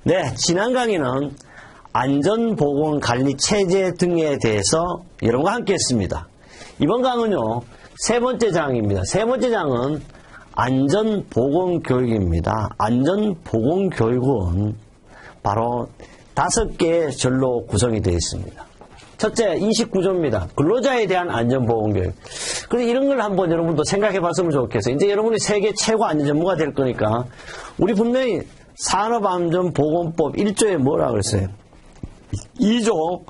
네, 지난 강의는 안전보건관리체제 등에 대해서 여러분과 함께 했습니다. 이번 강은요, 세 번째 장입니다. 세 번째 장은 안전보건교육입니다. 안전보건교육은 바로 5개의 절로 구성이 되어 있습니다. 첫째, 29조입니다. 근로자에 대한 안전보건교육. 그래서 이런 걸 한번 여러분도 생각해 봤으면 좋겠어요. 이제 여러분이 세계 최고 안전전문가 될 거니까, 우리 분명히 산업안전보건법 1조에 뭐라 그랬어요? 2조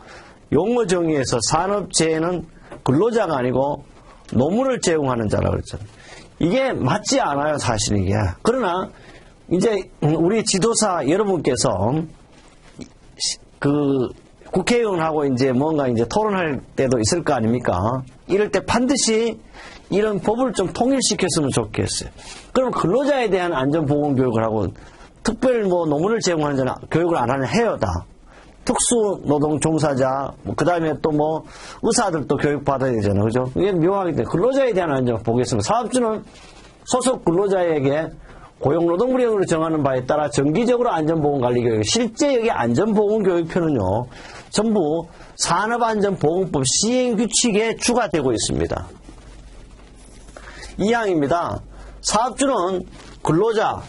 용어 정의에서 산업재해는 근로자가 아니고 노무를 제공하는 자라고 그랬잖아요. 이게 맞지 않아요, 사실 이게. 그러나 이제 우리 지도사 여러분께서 국회의원하고 이제 뭔가 이제 토론할 때도 있을 거 아닙니까? 이럴 때 반드시 이런 법을 좀 통일시켰으면 좋겠어요. 그럼 근로자에 대한 안전보건교육을 하고 특별 노무를 제공하는 자는 교육을 안 하는 해요, 다. 특수노동 종사자, 그 다음에 또 의사들도 교육받아야 되잖아요. 그죠? 이게 묘하기 때문에 근로자에 대한 안전 보겠습니다. 사업주는 소속 근로자에게 고용노동부령으로 정하는 바에 따라 정기적으로 안전보건관리교육, 실제 여기 안전보건교육표는요, 전부 산업안전보건법 시행규칙에 추가되고 있습니다. 2항입니다. 사업주는 근로자,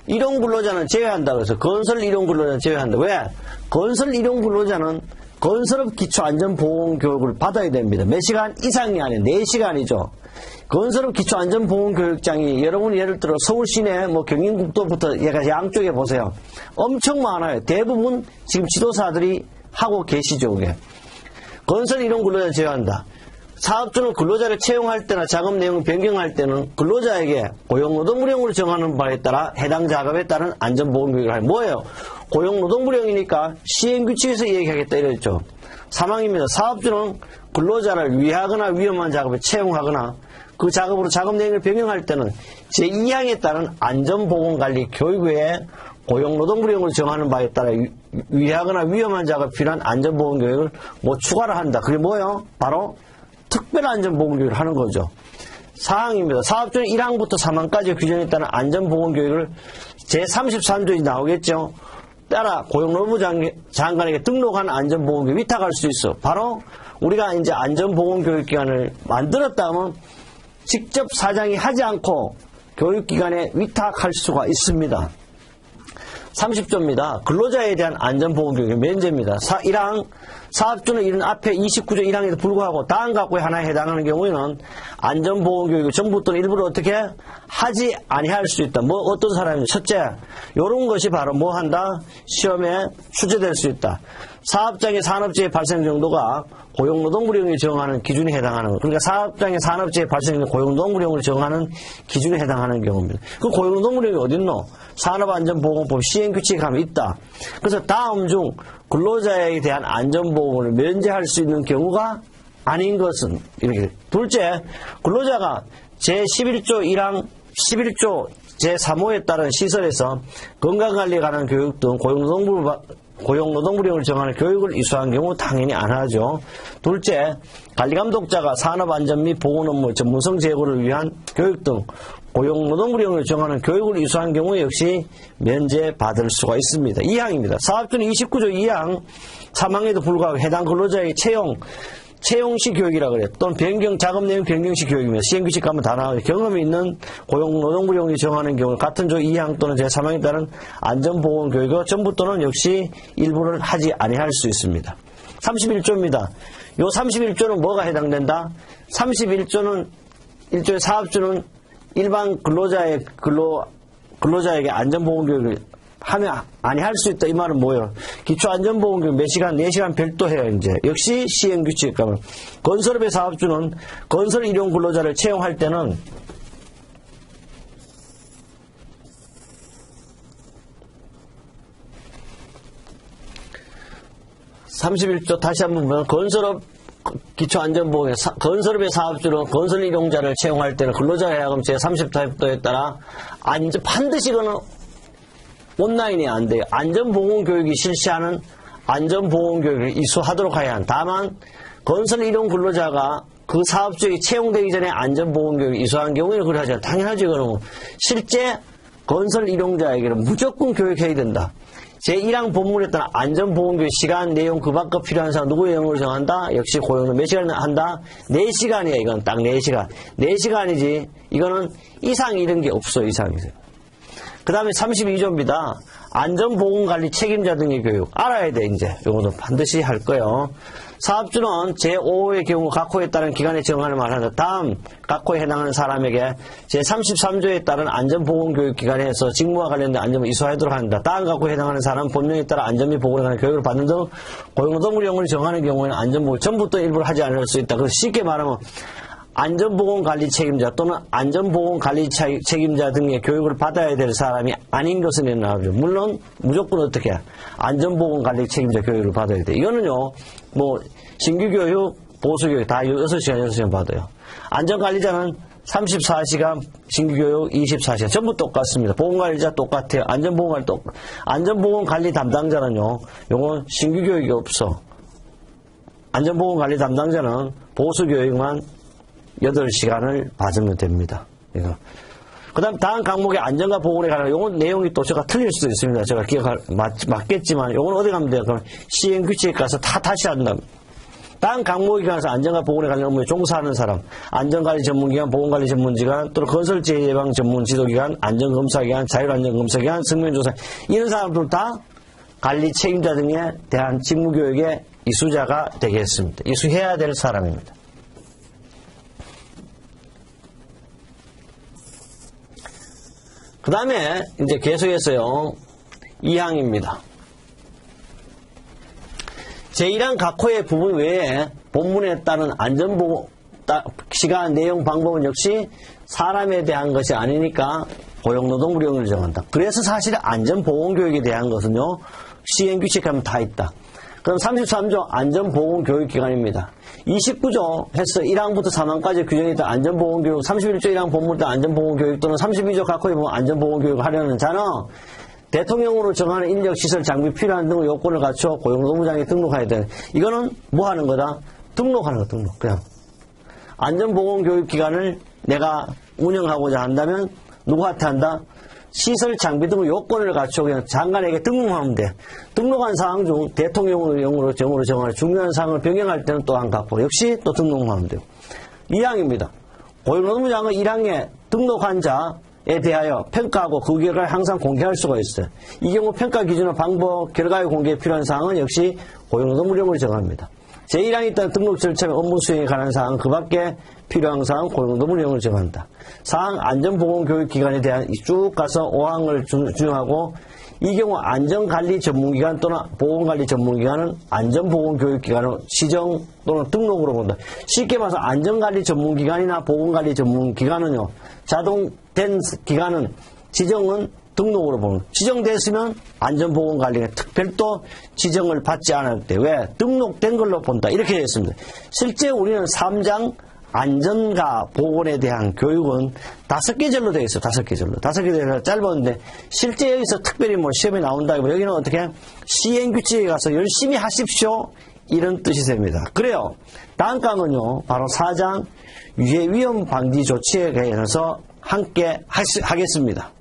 일용근로자는 제외한다. 그래서 건설 일용근로자는 제외한다. 왜? 건설 일용근로자는 건설업 기초안전보건교육을 받아야 됩니다. 몇 시간 이상이 아니에요. 4시간이죠. 건설업 기초안전보건교육장이 여러분 예를 들어 서울 시내 경인국도부터 얘가 양쪽에 보세요. 엄청 많아요. 대부분 지금 지도사들이 하고 계시죠. 그게. 건설 일용근로자 제외한다. 사업주는 근로자를 채용할 때나 작업 내용 변경할 때는 근로자에게 고용노동부령으로 정하는 바에 따라 해당 작업에 따른 안전보건교육을 하는 뭐예요? 고용노동부령이니까 시행규칙에서 얘기하겠다 이랬죠. 3항입니다. 사업주는 근로자를 위하거나 위험한 작업에 채용하거나 그 작업으로 작업 내용을 변경할 때는 제2항에 따른 안전보건관리 교육 외에 고용노동부령으로 정하는 바에 따라 위하거나 위험한 작업에 필요한 안전보건교육을 추가를 한다. 그게 뭐예요? 바로 특별안전보건교육을 하는 거죠. 4항입니다. 사업주는 1항부터 3항까지 규정에 따른 안전보건교육을 제33조에 나오겠죠. 따라 고용노동부 장관에게 등록한 안전보건교육 위탁할 수 있어. 바로 우리가 이제 안전보건교육기관을 만들었다 하면 직접 사장이 하지 않고 교육기관에 위탁할 수가 있습니다. 30조입니다. 근로자에 대한 안전보건교육의 면제입니다. 1항 사업주는 이런 앞에 29조 1항에도 불구하고 다음 각구에 하나에 해당하는 경우에는 안전보건교육을 정부 또는 일부러 어떻게 하지 아니할 수 있다. 어떤 사람이 첫째, 이런 것이 바로 한다? 시험에 출제될 수 있다. 사업장의 산업재해 발생 정도가 고용노동부령이 정하는 기준에 해당하는 것. 그러니까 사업장의 산업재해 발생 정도 고용노동부령을 정하는 기준에 해당하는 경우입니다. 그 고용노동부령이 어딨노? 산업안전보건법 시행규칙에 가면 있다. 그래서 다음 중 근로자에 대한 안전보건을 면제할 수 있는 경우가 아닌 것은 이렇게. 둘째, 근로자가 제11조 1항 11조 제3호에 따른 시설에서 건강관리에 관한 교육 등 고용노동부령을 정하는 교육을 이수한 경우 당연히 안 하죠. 둘째, 관리감독자가 산업안전 및 보건업무 전문성 제고를 위한 교육 등 고용노동부령을 정하는 교육을 이수한 경우 역시 면제받을 수가 있습니다. 2항입니다. 사업주는 29조 2항 3항에도 불구하고 해당 근로자의 채용시 교육이라 그래요. 또는 작업 내용 변경시 교육이며 시행규칙 가면 다 나와요. 경험이 있는 고용노동부령이 정하는 경우 같은 조 2항 또는 제3항에 따른 안전보건교육과 전부 또는 역시 일부를 하지 아니할 수 있습니다. 31조입니다. 요 31조는 뭐가 해당된다? 31조는 일조의 사업주는 일반 근로자에게 안전보건교육을 하면 아니할 수 있다. 이 말은 뭐예요? 기초안전보건교육 몇 시간, 4시간 별도 해요, 이제. 역시 시행규칙 가면. 건설업의 사업주는 건설 일용 근로자를 채용할 때는 31조 다시 한번 보면 건설업 기초안전보건에 건설업의 사업주는 건설 일용자를 채용할 때는 근로자의 하여금 제30조에 따라 반드시 그는 온라인이 안 돼요. 안전보건교육이 실시하는 안전보건교육을 이수하도록 해야 한다. 다만 건설 일용 근로자가 그 사업주에 채용되기 전에 안전보건교육을 이수한 경우에는 그래 하죠. 당연하죠. 그러면 실제 건설 일용자에게는 무조건 교육해야 된다. 제1항 본문에 따른 안전보건교육 시간, 내용, 그 밖에 필요한 사람 누구의 영어로 정한다? 역시 고용노동 몇 시간 한다? 4시간이야. 이건 딱 4시간. 4시간이지. 이거는 이상 이런 게 없어. 이상이세요. 그 다음에 32조입니다. 안전보건관리 책임자 등의 교육. 알아야 돼, 이제. 요거도 반드시 할 거예요. 사업주는 제5호의 경우 각 호에 따른 기간에 정하는 말한다. 다음 각 호에 해당하는 사람에게 제33조에 따른 안전보건교육기관에서 직무와 관련된 안전을 이수하도록 한다. 다음 각 호에 해당하는 사람 본령에 따라 안전 및 보건에 관한 교육을 받는 등 고용노동부 영역을 정하는 경우에는 안전보건 전부 또 일부를 하지 않을 수 있다. 그래서 쉽게 말하면 안전보건관리 책임자 또는 안전보건관리 책임자 등의 교육을 받아야 될 사람이 아닌 것은 나오죠. 물론 무조건 어떻게 안전보건관리 책임자 교육을 받아야 돼. 이거는요. 뭐 신규교육, 보수교육 다 6시간 6시간 받아요. 안전관리자는 34시간, 신규교육 24시간 전부 똑같습니다. 보건관리자 똑같아요. 안전보건관리 담당자는요. 요건 신규교육이 없어. 안전보건관리 담당자는 보수교육만 8시간을 받으면 됩니다. 이거. 그 다음 다음 과목의 안전과 보건에 관한 요건 내용이 또 제가 틀릴 수도 있습니다. 제가 맞겠지만 요건 어디 가면 돼요? 그럼 시행규칙에 가서 다시 한다. 다음 과목에 관해서 안전과 보건에 관련 업무에 종사하는 사람, 안전관리 전문기관, 보건관리 전문기관, 또는 건설재해 예방 전문 지도기관, 안전검사기관, 자율안전검사기관, 승면조사 이런 사람들 다 관리 책임자 등에 대한 직무교육의 이수자가 되겠습니다. 이수해야 될 사람입니다. 그 다음에 이제 계속해서요. 2항입니다. 제1항 각 호의 부분 외에 본문에 따른 안전보호 시간, 내용, 방법은 역시 사람에 대한 것이 아니니까 고용노동부 영역을 정한다. 그래서 사실 안전보건교육에 대한 것은요. 시행규칙하면 다 있다. 그럼 33조 안전보건교육기관입니다. 29조 해서 1항부터 3항까지 규정했던 안전보건교육, 31조 1항 본문 때 안전보건교육 또는 32조 각 호에 보면 안전보건교육을 하려는 자는 대통령으로 정하는 인력, 시설, 장비 필요한 등의 요건을 갖춰 고용노동부장에 등록해야 되는. 이거는 뭐 하는 거다? 등록하는 거, 등록. 그냥. 안전보건교육기관을 내가 운영하고자 한다면 누구한테 한다? 시설, 장비 등의 요건을 갖춰 그냥 장관에게 등록하면 돼. 등록한 사항 중 대통령으로 정하는 중요한 사항을 변경할 때는 또한 갖고 역시 또 등록하면 돼요. 2항입니다. 고용노동부장은 1항에 등록한 자에 대하여 평가하고 그 결과를 항상 공개할 수가 있어요. 이 경우 평가 기준과 방법, 결과의 공개에 필요한 사항은 역시 고용노동부 영역을 정합니다. 제1항에 따른 등록 절차 및 업무 수행에 관한 사항, 그 밖에 필요한 사항은 고용노동부 영역을 정한다. 4항 안전보건교육기관에 대한 쭉 가서 5항을 준용하고 이 경우 안전관리 전문기관 또는 보건관리 전문기관은 안전보건교육기관으로 지정 또는 등록으로 본다. 쉽게 말해서 안전관리 전문기관이나 보건관리 전문기관은요. 자동된 기관은 지정은 등록으로 보는. 지정됐으면 안전보건관리가 별도 지정을 받지 않을 때 왜? 등록된 걸로 본다. 이렇게 했습니다. 실제 우리는 3장 안전과 보건에 대한 교육은 5계절로 되어 있어요. 5계절로. 5계절로 짧았는데 실제 여기서 특별히 뭐 시험에 나온다고 여기는 어떻게 시행규칙에 가서 열심히 하십시오. 이런 뜻이 됩니다. 그래요. 다음 강은요. 바로 4장 유해위험 방지 조치에 관해서 함께 하겠습니다.